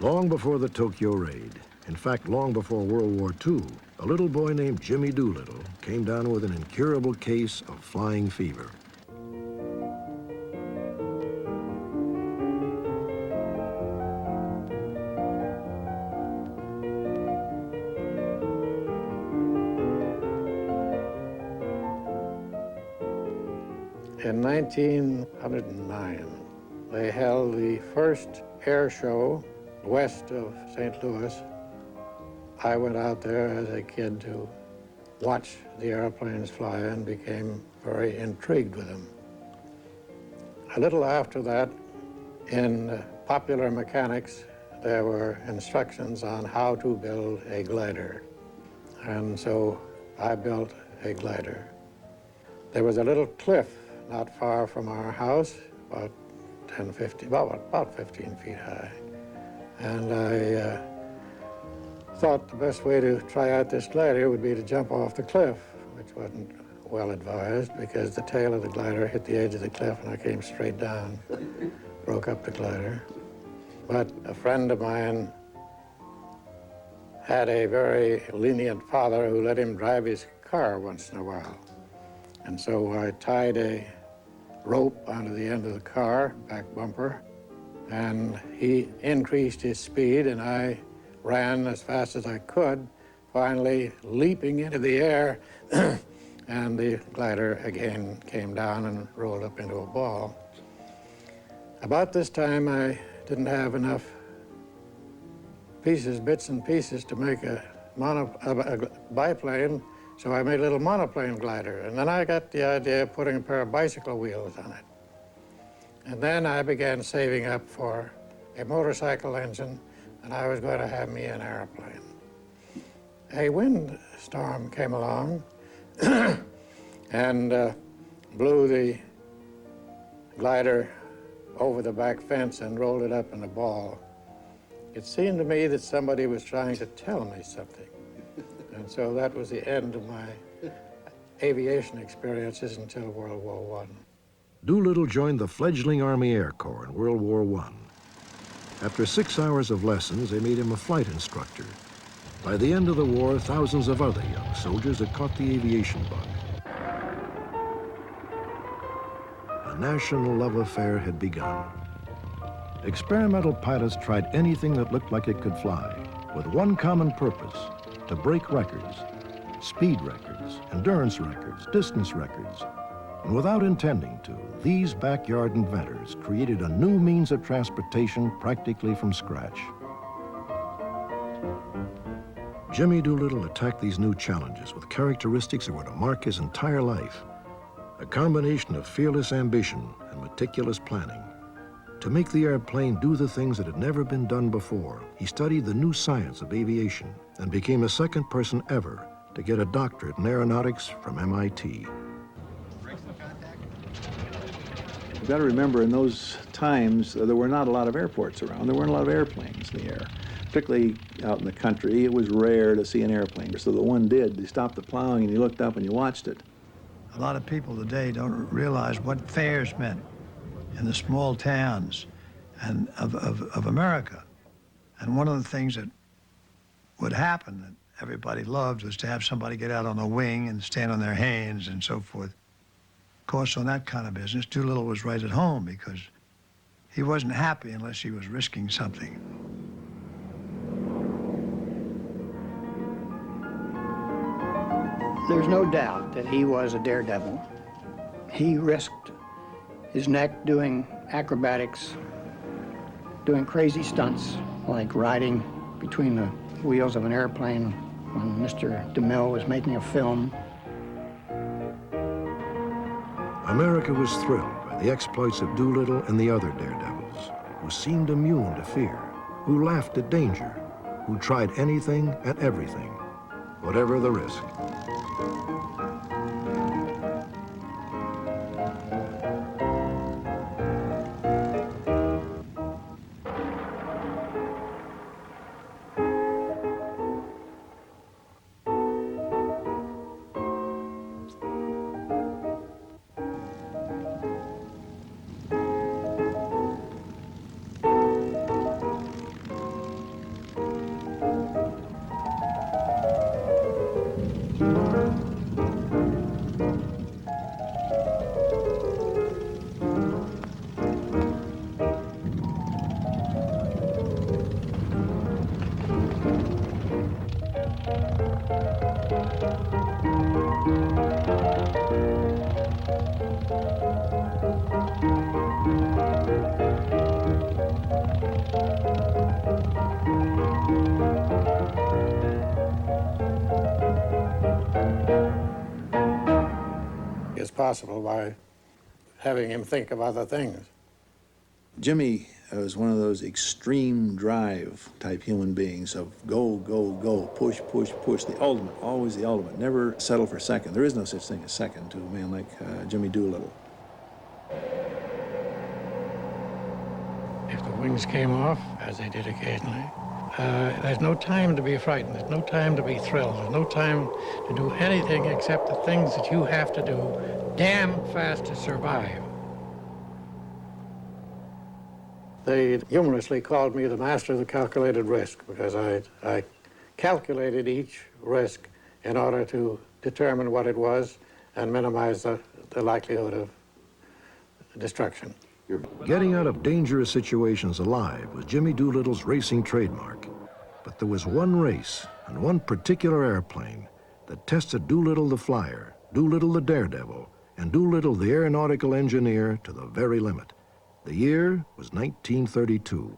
Long before the Tokyo raid, in fact, long before World War II, a little boy named Jimmy Doolittle came down with an incurable case of flying fever. In 1909, they held the first air show west of St. Louis. I went out there as a kid to watch the airplanes fly and became very intrigued with them. A little after that, in popular mechanics, there were instructions on how to build a glider. And so I built a glider. There was a little cliff not far from our house, about 15 feet high. And I thought the best way to try out this glider would be to jump off the cliff, which wasn't well advised because the tail of the glider hit the edge of the cliff and I came straight down, broke up the glider. But a friend of mine had a very lenient father who let him drive his car once in a while. And so I tied a rope onto the end of the car, back bumper, and he increased his speed and I ran as fast as I could, finally leaping into the air, and the glider again came down and rolled up into a ball. About this time, I didn't have enough bits and pieces to make a biplane, so I made a little monoplane glider. And then I got the idea of putting a pair of bicycle wheels on it. And then I began saving up for a motorcycle engine, and I was going to have me an airplane. A windstorm came along and blew the glider over the back fence and rolled it up in a ball. It seemed to me that somebody was trying to tell me something. And so that was the end of my aviation experiences until World War I. Doolittle joined the fledgling Army Air Corps in World War I. After 6 hours of lessons, they made him a flight instructor. By the end of the war, thousands of other young soldiers had caught the aviation bug. A national love affair had begun. Experimental pilots tried anything that looked like it could fly, with one common purpose: to break records, speed records, endurance records, distance records. And without intending to, these backyard inventors created a new means of transportation practically from scratch. Jimmy Doolittle attacked these new challenges with characteristics that were to mark his entire life. A combination of fearless ambition and meticulous planning. To make the airplane do the things that had never been done before, he studied the new science of aviation and became the second person ever to get a doctorate in aeronautics from MIT. You've got to remember, in those times, there were not a lot of airports around. There weren't a lot of airplanes in the air. Particularly out in the country, it was rare to see an airplane. So the one did. You stopped the plowing and you looked up and you watched it. A lot of people today don't realize what fairs meant in the small towns and of America. And one of the things that would happen that everybody loved was to have somebody get out on a wing and stand on their hands and so forth. Of course, on that kind of business, Doolittle was right at home because he wasn't happy unless he was risking something. There's no doubt that he was a daredevil. He risked his neck doing acrobatics, doing crazy stunts, like riding between the wheels of an airplane when Mr. DeMille was making a film. America was thrilled by the exploits of Doolittle and the other daredevils, who seemed immune to fear, who laughed at danger, who tried anything and everything, whatever the risk. as possible by having him think of other things. Jimmy was one of those extreme drive type human beings of go, go, go, push, push, push, the ultimate, always the ultimate, never settle for second. There is no such thing as second to a man like Jimmy Doolittle. If the wings came off, as they did occasionally, there's no time to be frightened, there's no time to be thrilled, there's no time to do anything except the things that you have to do damn fast to survive. They humorously called me the master of the calculated risk because I calculated each risk in order to determine what it was and minimize the likelihood of destruction. Getting out of dangerous situations alive was Jimmy Doolittle's racing trademark. But there was one race and one particular airplane that tested Doolittle the flyer, Doolittle the daredevil, and Doolittle the aeronautical engineer to the very limit. The year was 1932.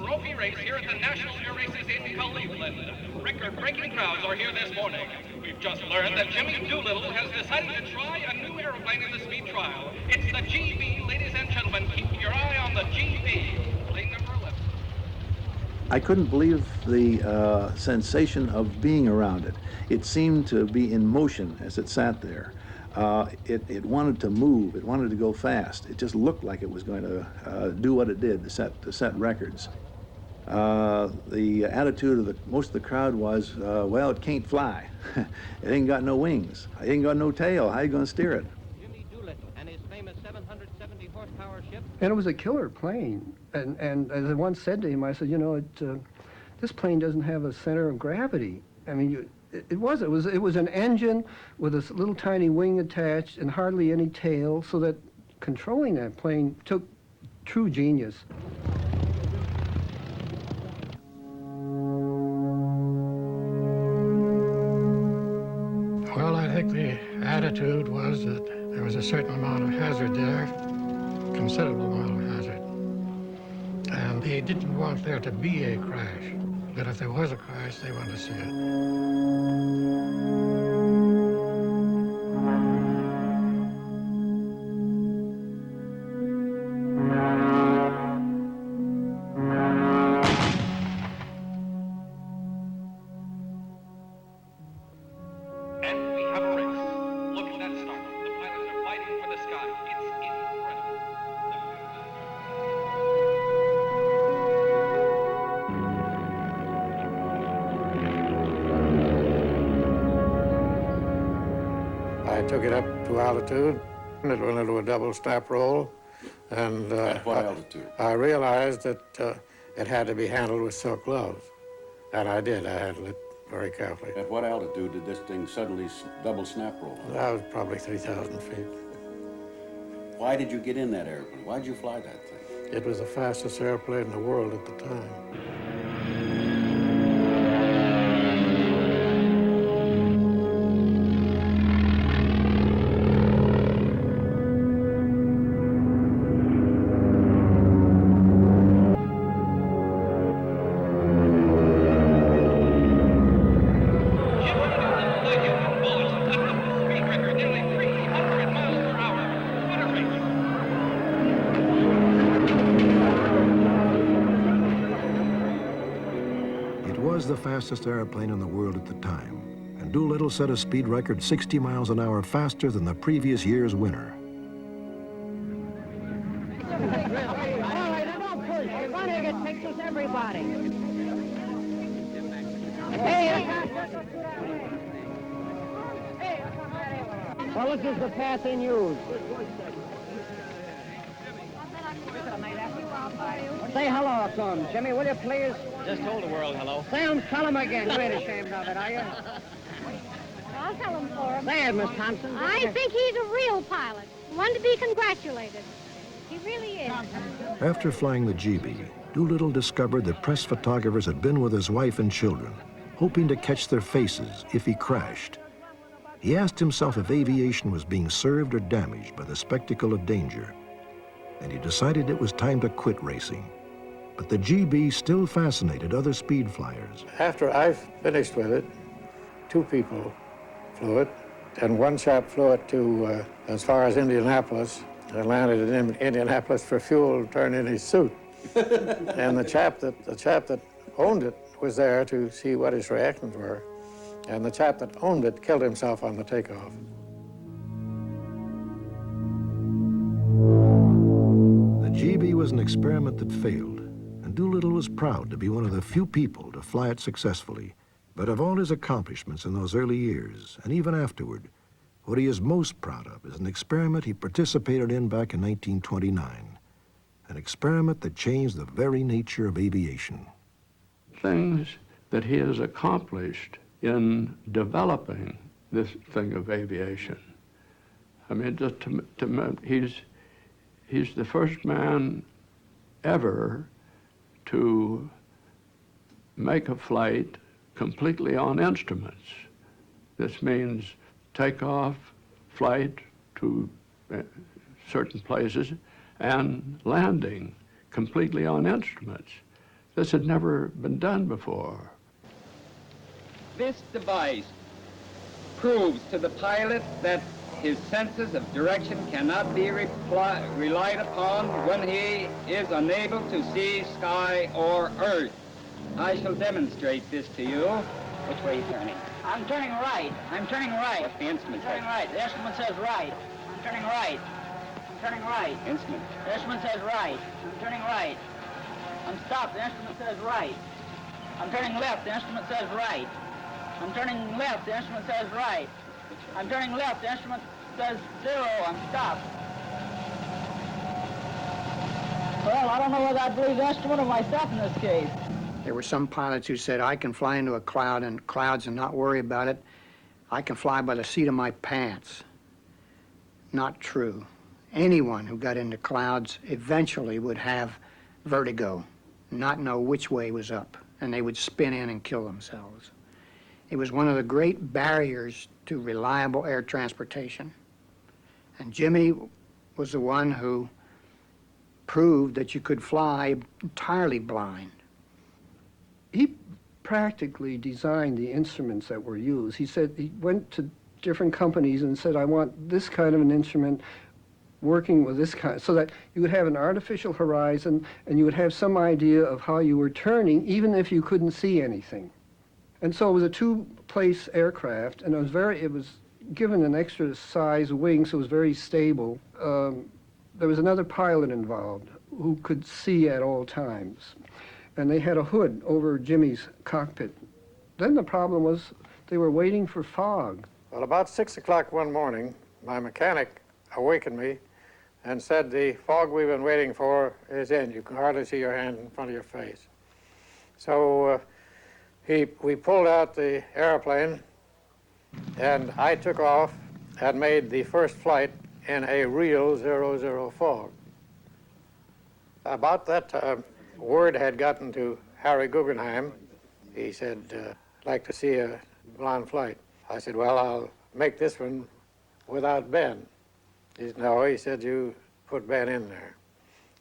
Trophy race here at the National Air Races in Cleveland. Record-breaking crowds are here this morning. We've just learned that Jimmy Doolittle has decided to try a new airplane in the speed trial. It's the GB, ladies and gentlemen. Keep your eye on the GB. Plane number 11. I couldn't believe the sensation of being around it. It seemed to be in motion as it sat there. It wanted to move. It wanted to go fast. It just looked like it was going to do what it did, to set records. The attitude of most of the crowd was, well, it can't fly. It ain't got no wings. It ain't got no tail. How you going to steer it? Jimmy Doolittle and his famous 770 horsepower ship. And it was a killer plane. And as I once said to him, I said, you know, this plane doesn't have a center of gravity. I mean, it was an engine with a little tiny wing attached and hardly any tail, so that controlling that plane took true genius. Well, I think the attitude was that there was a certain amount of hazard there, considerable amount of hazard. And they didn't want there to be a crash. But if there was a crash, they wanted to see it. And we have a race. Look at that start. The pilots are fighting for the sky. It's incredible. I took it up to altitude. It went into a double stop roll. And At what altitude? I realized that it had to be handled with silk gloves. And I did. I handled it very carefully. At what altitude did this thing suddenly double snap roll? That was probably 3,000 feet. Why did you get in that airplane? Why did you fly that thing? It was the fastest airplane in the world at the time. The fastest airplane in the world at the time, and Doolittle set a speed record 60 miles an hour faster than the previous year's winner. All right, now don't push. We're going to get pictures, everybody. Well, this is the path in use. Say hello to him, Jimmy, will you please? Just told the world hello. Sam, tell him again. You ain't ashamed of it, are you? I'll tell him for him. Say it, Miss Thompson. I think he's a real pilot, one to be congratulated. He really is. After flying the GB, Doolittle discovered that press photographers had been with his wife and children, hoping to catch their faces if he crashed. He asked himself if aviation was being served or damaged by the spectacle of danger, and he decided it was time to quit racing. But the GB still fascinated other speed flyers. After I finished with it, 2 people flew it, and one chap flew it to as far as Indianapolis, and landed in Indianapolis for fuel, turned in his suit. And the chap that owned it was there to see what his reactions were. And the chap that owned it killed himself on the takeoff. The GB was an experiment that failed, and Doolittle was proud to be one of the few people to fly it successfully. But of all his accomplishments in those early years, and even afterward, what he is most proud of is an experiment he participated in back in 1929, an experiment that changed the very nature of aviation. Things that he has accomplished in developing this thing of aviation. I mean, just he's the first man ever to make a flight completely on instruments. This means takeoff, flight to certain places, and landing completely on instruments. This had never been done before. This device proves to the pilot that his senses of direction cannot be relied upon when he is unable to see sky or earth. I shall demonstrate this to you. Which way are you turning? I'm turning right. I'm turning right. What's the instrument I'm turning say? right. The instrument says right. I'm turning right. I'm turning right. Instrument. The instrument says right. I'm turning right. I'm stopped. The instrument says right. I'm turning left. The instrument says right. I'm turning left. The instrument says right. I'm turning left. The instrument says 0. I'm stopped. Well, I don't know whether I believe the instrument or myself in this case. There were some pilots who said, I can fly into a cloud and clouds and not worry about it. I can fly by the seat of my pants. Not true. Anyone who got into clouds eventually would have vertigo, not know which way was up, and they would spin in and kill themselves. It was one of the great barriers to reliable air transportation. And Jimmy was the one who proved that you could fly entirely blind. He practically designed the instruments that were used. He said he went to different companies and said, I want this kind of an instrument working with this kind, so that you would have an artificial horizon and you would have some idea of how you were turning, even if you couldn't see anything. And so it was a 2-place aircraft, and it was given an extra size wing, so it was very stable. There was another pilot involved who could see at all times. And they had a hood over Jimmy's cockpit. Then the problem was they were waiting for fog. Well, about 6 o'clock one morning, my mechanic awakened me and said, the fog we've been waiting for is in. You can hardly see your hand in front of your face. So we pulled out the airplane, and I took off and made the first flight in a real 00 fog. About that time, word had gotten to Harry Guggenheim. He said, I'd like to see a blonde flight. I said, well, I'll make this one without Ben. He said, no, he said, you put Ben in there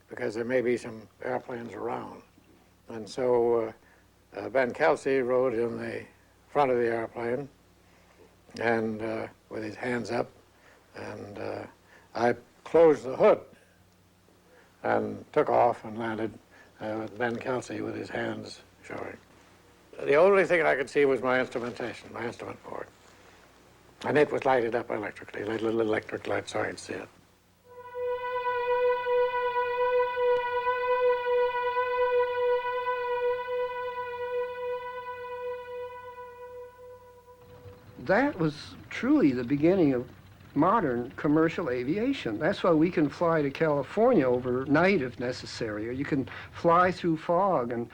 because there may be some airplanes around. And so Ben Kelsey rode in the front of the airplane and with his hands up, and I closed the hood and took off and landed with Ben Kelsey with his hands showing. The only thing I could see was my instrumentation, my instrument board. And it was lighted up electrically, like little electric lights, so I could see it. That was truly the beginning of modern commercial aviation. That's why we can fly to California overnight if necessary, or you can fly through fog. And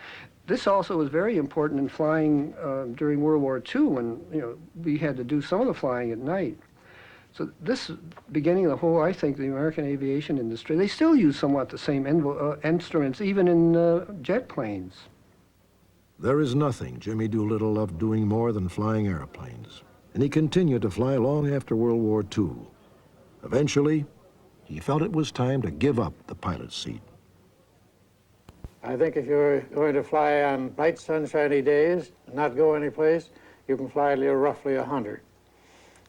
This also was very important in flying during World War II when, we had to do some of the flying at night. So this beginning of the whole, I think, the American aviation industry, they still use somewhat the same instruments, even in jet planes. There is nothing Jimmy Doolittle loved doing more than flying airplanes, and he continued to fly long after World War II. Eventually, he felt it was time to give up the pilot's seat. I think if you're going to fly on bright, sunshiny days and not go anyplace, you can fly roughly 100.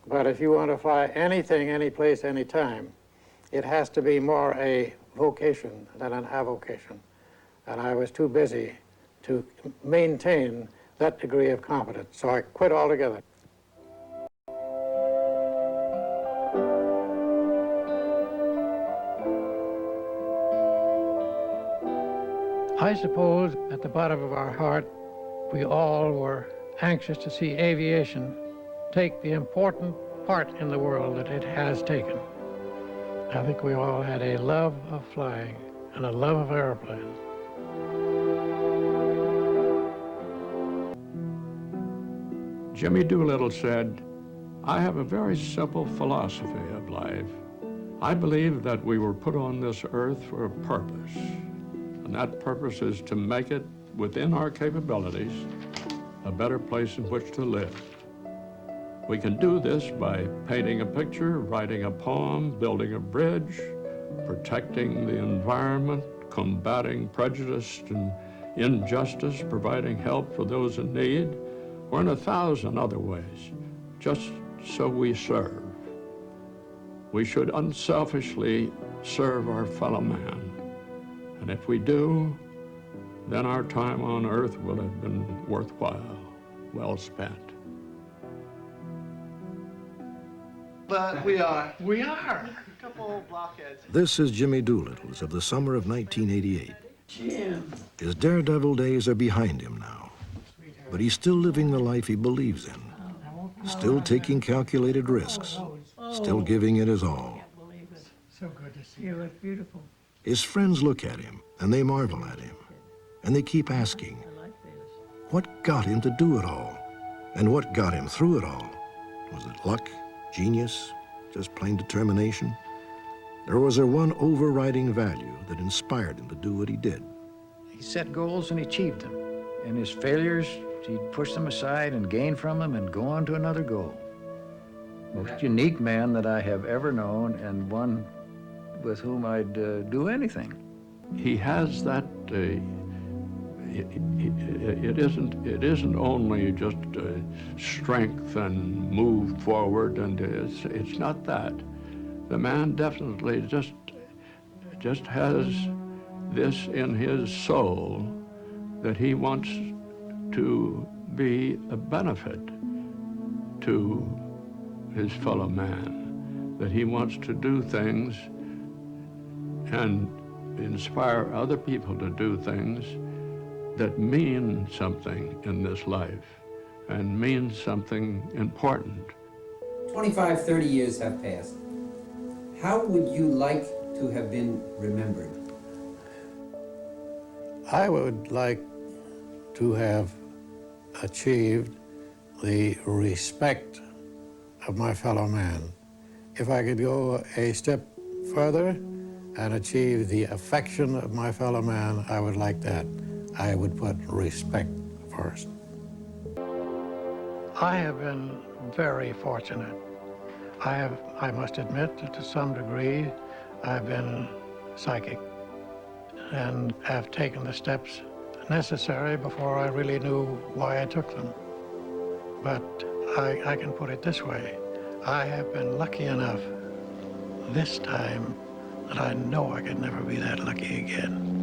But if you want to fly anything, any place, any time, it has to be more a vocation than an avocation. And I was too busy to maintain that degree of competence, so I quit altogether. I suppose at the bottom of our heart, we all were anxious to see aviation take the important part in the world that it has taken. I think we all had a love of flying and a love of airplanes. Jimmy Doolittle said, "I have a very simple philosophy of life. I believe that we were put on this earth for a purpose, and that purpose is to make it, within our capabilities, a better place in which to live. We can do this by painting a picture, writing a poem, building a bridge, protecting the environment, combating prejudice and injustice, providing help for those in need, or in 1,000 other ways, just so we serve. We should unselfishly serve our fellow man. And if we do, then our time on earth will have been worthwhile, well spent." But we are. We are. A couple old blockheads. This is Jimmy Doolittle's of the summer of 1988. Jim. His daredevil days are behind him now, but he's still living the life he believes in, still taking calculated risks, still giving it his all. So good to see you. It's beautiful. His friends look at him, and they marvel at him, and they keep asking, what got him to do it all? And what got him through it all? Was it luck, genius, just plain determination? Or was there one overriding value that inspired him to do what he did? He set goals and he achieved them. And his failures, he'd push them aside and gain from them and go on to another goal. Most unique man that I have ever known, and one with whom I'd do anything. He has that, it isn't only just strength and move forward, and it's not that. The man definitely just has this in his soul that he wants to be a benefit to his fellow man, that he wants to do things and inspire other people to do things that mean something in this life and mean something important. 25, 30 years have passed. How would you like to have been remembered? I would like to have achieved the respect of my fellow man. If I could go a step further and achieve the affection of my fellow man, I would like that. I would put respect first. I have been very fortunate. I must admit that to some degree, I've been psychic and have taken the steps necessary before I really knew why I took them. But I can put it this way. I have been lucky enough this time that I know I could never be that lucky again.